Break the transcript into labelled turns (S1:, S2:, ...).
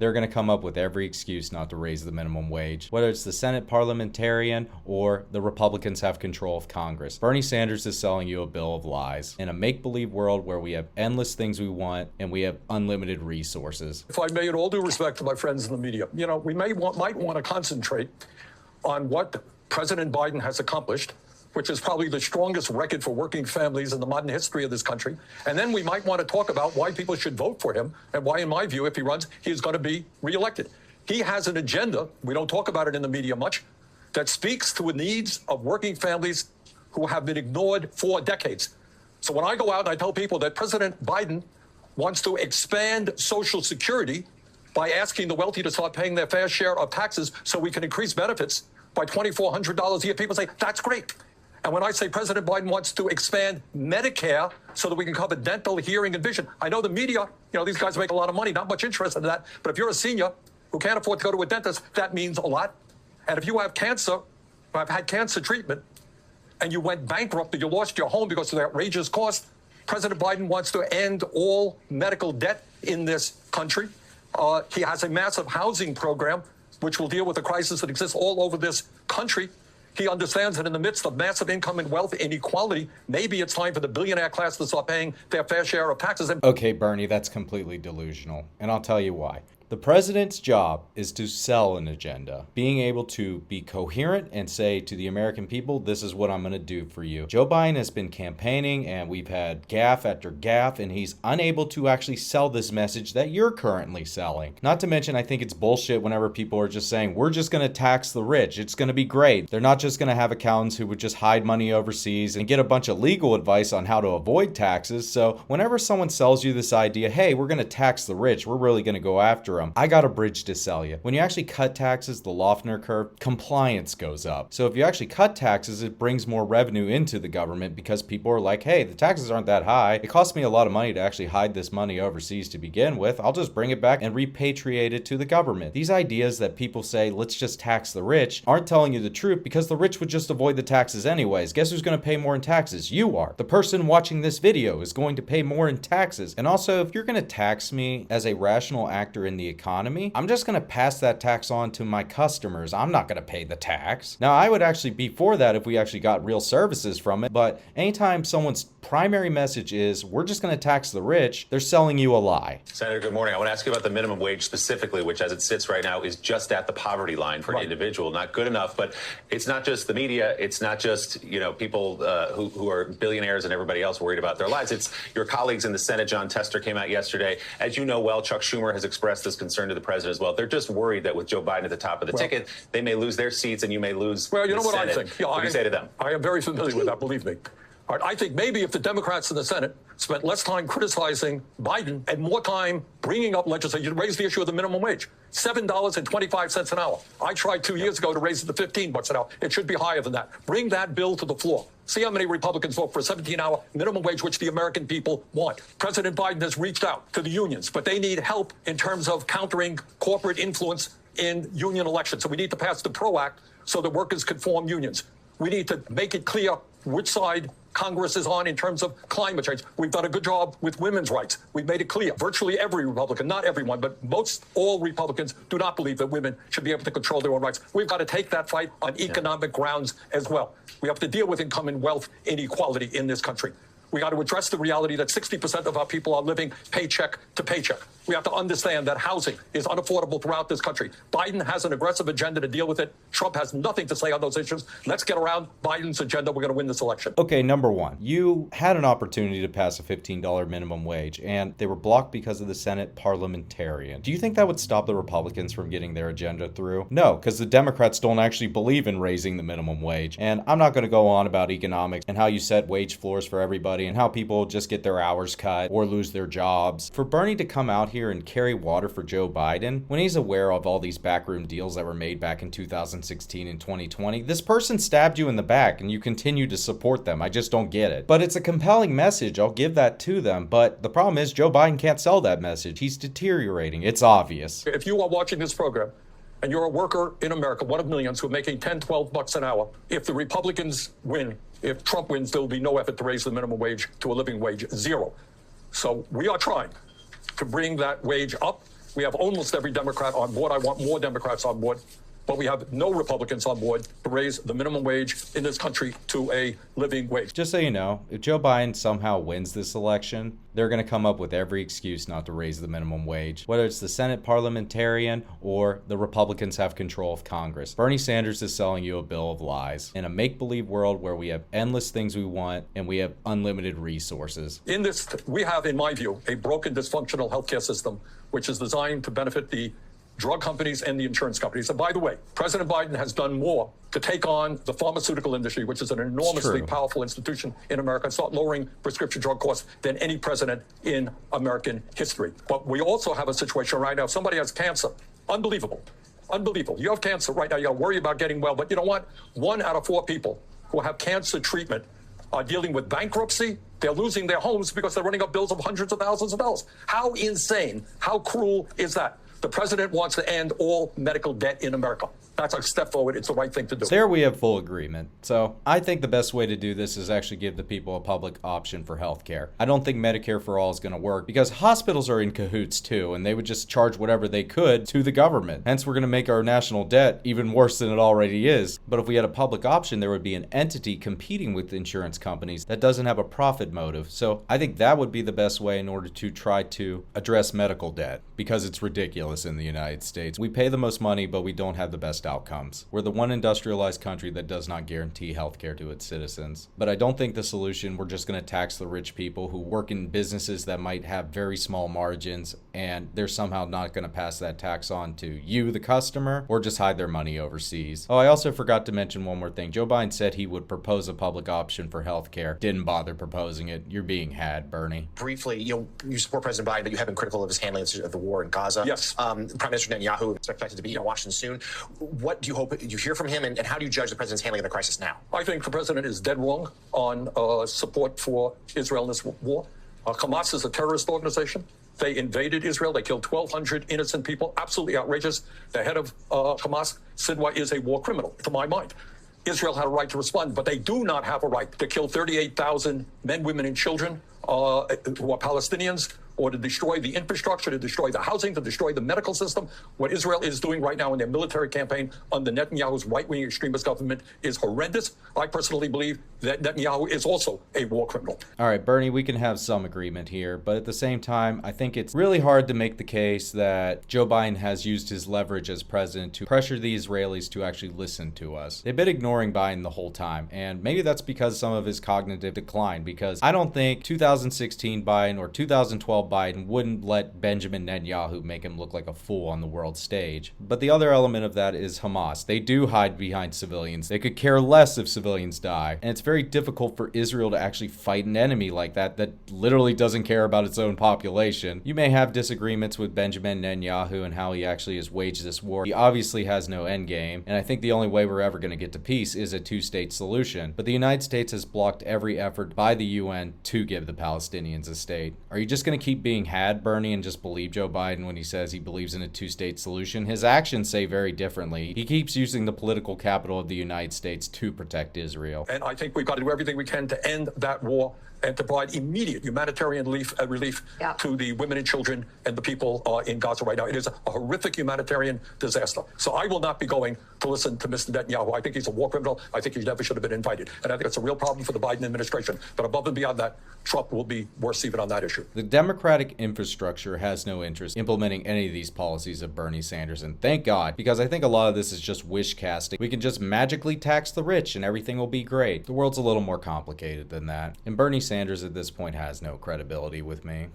S1: they're going to come up with every excuse not to raise the minimum wage. Whether it's the Senate parliamentarian or the Republicans have control of Congress, Bernie Sanders is selling you a bill of lies in a make-believe world where we have endless things we want and we have unlimited resources.
S2: If I may, in all due respect to my friends in the media, we might want to concentrate on what President Biden has accomplished, which is probably the strongest record for working families in the modern history of this country. And then we might want to talk about why people should vote for him and why, in my view, if he runs, he is going to be reelected. He has an agenda, we don't talk about it in the media much, that speaks to the needs of working families who have been ignored for decades. So when I go out and I tell people that President Biden wants to expand Social Security by asking the wealthy to start paying their fair share of taxes so we can increase benefits by $2,400 a year, people say, that's great. And when I say President Biden wants to expand Medicare so that we can cover dental, hearing, and vision, I know the media, these guys make a lot of money, not much interest in that. But if you're a senior who can't afford to go to a dentist, that means a lot. And if you have cancer, or have had cancer treatment, and you went bankrupt or you lost your home because of the outrageous cost, President Biden wants to end all medical debt in this country. He has a massive housing program which will deal with the crisis that exists all over this country. He understands that in the midst of massive income and wealth inequality, maybe it's time for the billionaire class to start paying their fair share of taxes.
S1: Okay, Bernie, that's completely delusional. And I'll tell you why. The president's job is to sell an agenda, being able to be coherent and say to the American people, this is what I'm going to do for you. Joe Biden has been campaigning and we've had gaffe after gaffe, and he's unable to actually sell this message that you're currently selling. Not to mention, I think it's bullshit whenever people are just saying, we're just going to tax the rich. It's going to be great. They're not just going to have accountants who would just hide money overseas and get a bunch of legal advice on how to avoid taxes. So whenever someone sells you this idea, hey, we're going to tax the rich, we're really going to go after them, I got a bridge to sell you. When you actually cut taxes, the Lofner curve, compliance goes up. So if you actually cut taxes, it brings more revenue into the government because people are like, hey, the taxes aren't that high. It costs me a lot of money to actually hide this money overseas to begin with. I'll just bring it back and repatriate it to the government. These ideas that people say, let's just tax the rich, aren't telling you the truth because the rich would just avoid the taxes anyways. Guess who's going to pay more in taxes? You are. The person watching this video is going to pay more in taxes. And also, if you're going to tax me as a rational actor in the economy, I'm just going to pass that tax on to my customers. I'm not going to pay the tax. Now, I would actually be for that if we actually got real services from it. But anytime someone's primary message is, we're just going to tax the rich, they're selling you a lie.
S3: Senator, good morning. I want to ask you about the minimum wage specifically, which as it sits right now is just at the poverty line for an individual. Not good enough, but it's not just the media. It's not just, people who are billionaires and everybody else worried about their lives. It's your colleagues in the Senate. John Tester came out yesterday. As you know well, Chuck Schumer has expressed this concern to the president as well. They're just worried that with Joe Biden at the top of the ticket, they may lose their seats and you may lose
S2: the Senate.
S3: What
S2: I think?
S3: What do you say to them?
S2: I am very familiar with that, believe me. All right, I think maybe if the Democrats in the Senate spent less time criticizing Biden and more time bringing up legislation, raise the issue of the minimum wage, $7.25 an hour. I tried 2 years ago to raise it to $15 an hour. It should be higher than that. Bring that bill to the floor. See how many Republicans vote for a 17-hour minimum wage, which the American people want. President Biden has reached out to the unions, but they need help in terms of countering corporate influence in union elections. So we need to pass the PRO Act so that workers can form unions. We need to make it clear which side Congress is on in terms of climate change. We've done a good job with women's rights. We've made it clear. Virtually every Republican, not everyone, but all Republicans do not believe that women should be able to control their own rights. We've got to take that fight on economic grounds as well. We have to deal with income and wealth inequality in this country. We got to address the reality that 60% of our people are living paycheck to paycheck. We have to understand that housing is unaffordable throughout this country. Biden has an aggressive agenda to deal with it. Trump has nothing to say on those issues. Let's get around Biden's agenda. We're going to win this election.
S1: Okay, number one, you had an opportunity to pass a $15 minimum wage, and they were blocked because of the Senate parliamentarian. Do you think that would stop the Republicans from getting their agenda through? No, because the Democrats don't actually believe in raising the minimum wage. And I'm not going to go on about economics and how you set wage floors for everybody and how people just get their hours cut or lose their jobs. For Bernie to come out here and carry water for Joe Biden when he's aware of all these backroom deals that were made back in 2016 and 2020, this person stabbed you in the back and you continue to support them. I just don't get it. But it's a compelling message. I'll give that to them. But the problem is Joe Biden can't sell that message. He's deteriorating. It's obvious.
S2: If you are watching this program and you're a worker in America, one of millions who are making $10-12 an hour, if the Republicans win, if Trump wins, there will be no effort to raise the minimum wage to a living wage, zero. So we are trying to bring that wage up. We have almost every Democrat on board. I want more Democrats on board. But we have no Republicans on board to raise the minimum wage in this country to a living wage.
S1: Just so you know, if Joe Biden somehow wins this election, they're going to come up with every excuse not to raise the minimum wage, whether it's the Senate parliamentarian or the Republicans have control of Congress. Bernie Sanders is selling you a bill of lies in a make-believe world where we have endless things we want and we have unlimited resources.
S2: In this, we have, in my view, a broken, dysfunctional healthcare system, which is designed to benefit the drug companies and the insurance companies. And by the way, President Biden has done more to take on the pharmaceutical industry, which is an enormously powerful institution in America, and start lowering prescription drug costs than any president in American history. But we also have a situation right now. Somebody has cancer. Unbelievable. Unbelievable. You have cancer right now. You got to worry about getting well. But you know what? 1 out of 4 people who have cancer treatment are dealing with bankruptcy. They're losing their homes because they're running up bills of hundreds of thousands of dollars. How insane, how cruel is that? The president wants to end all medical debt in America. That's a step forward. It's the right thing to do.
S1: There we have full agreement. So I think the best way to do this is actually give the people a public option for health care. I don't think Medicare for all is going to work because hospitals are in cahoots too, and they would just charge whatever they could to the government. Hence, we're going to make our national debt even worse than it already is. But if we had a public option, there would be an entity competing with insurance companies that doesn't have a profit motive. So I think that would be the best way in order to try to address medical debt because it's ridiculous in the United States. We pay the most money, but we don't have the best outcomes. We're the one industrialized country that does not guarantee healthcare to its citizens. But I don't think the solution, we're just going to tax the rich people who work in businesses that might have very small margins, and they're somehow not going to pass that tax on to you, the customer, or just hide their money overseas. Oh, I also forgot to mention one more thing. Joe Biden said he would propose a public option for healthcare. Didn't bother proposing it. You're being had, Bernie.
S4: Briefly, you support President Biden, but you have been critical of his handling of the war in Gaza.
S2: Yes.
S4: Prime Minister Netanyahu is expected to be in Washington soon. What do you hope you hear from him, and how do you judge the president's handling of the crisis now?
S2: I think the president is dead wrong on support for Israel in this war. Hamas is a terrorist organization. They invaded Israel. They killed 1,200 innocent people. Absolutely outrageous. The head of Hamas, Sidwa, is a war criminal, to my mind. Israel had a right to respond, but they do not have a right to kill 38,000 men, women, and children who are Palestinians, or to destroy the infrastructure, to destroy the housing, to destroy the medical system. What Israel is doing right now in their military campaign under Netanyahu's right-wing extremist government is horrendous. I personally believe that Netanyahu is also a war criminal.
S1: All right, Bernie, we can have some agreement here, but at the same time, I think it's really hard to make the case that Joe Biden has used his leverage as president to pressure the Israelis to actually listen to us. They've been ignoring Biden the whole time, and maybe that's because some of his cognitive decline, because I don't think 2016 Biden or 2012 Biden wouldn't let Benjamin Netanyahu make him look like a fool on the world stage. But the other element of that is Hamas. They do hide behind civilians. They could care less if civilians die. And it's very difficult for Israel to actually fight an enemy like that literally doesn't care about its own population. You may have disagreements with Benjamin Netanyahu and how he actually has waged this war. He obviously has no end game. And I think the only way we're ever going to get to peace is a two-state solution. But the United States has blocked every effort by the UN to give the Palestinians a state. Are you just going to keep being had, Bernie, and just believe Joe Biden when he says he believes in a two-state solution? His actions say very differently. He keeps using the political capital of the United States to protect Israel.
S2: And I think we've got to do everything we can to end that war and to provide immediate humanitarian relief to the women and children and the people in Gaza right now. It is a horrific humanitarian disaster. So I will not be going to listen to Mr. Netanyahu. I think he's a war criminal. I think he never should have been invited. And I think it's a real problem for the Biden administration. But above and beyond that, Trump will be worse even on that issue.
S1: The Democratic infrastructure has no interest implementing any of these policies of Bernie Sanders. And thank God, because I think a lot of this is just wish casting. We can just magically tax the rich and everything will be great. The world's a little more complicated than that. And Bernie Sanders at this point has no credibility with me.